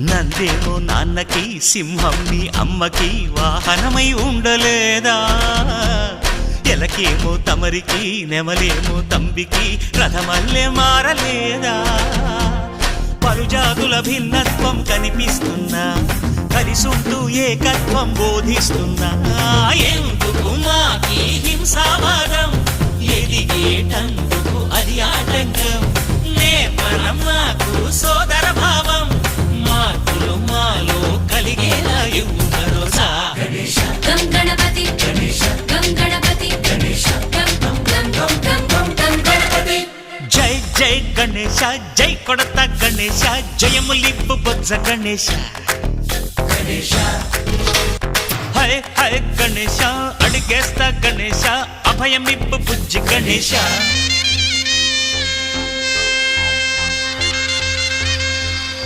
నందేమో నాన్నకి సింహం నీ అమ్మకి వాహనమై ఉండలేదా? ఎలకేమో తమరికి నెమలేమో తంబికి రథమల్లే మారలేదా? పలుజాతుల భిన్నత్వం కనిపిస్తున్నా, కలిసుంటూ ఏకత్వం బోధిస్తున్నా. ఎందుకు మాకి హింసావాదం, ఎదిగేటందుకు అది ఆటంకం. నేపరం మాకు సోదర భావం, మార్పులు మాలో కలిగేలా ఇవ్వు భరోసా. గం గణపతి గం గణపతి గం గం గం గం గం గణపతి. జై జై గణేశ, జై కొడత గణేశ, జయములిప్పు బొజ్జ గణేశ. హై హై గణేశ, అడిగేస్తా గణేశ, అభయమిప్పు బుజ్జి గణేశ.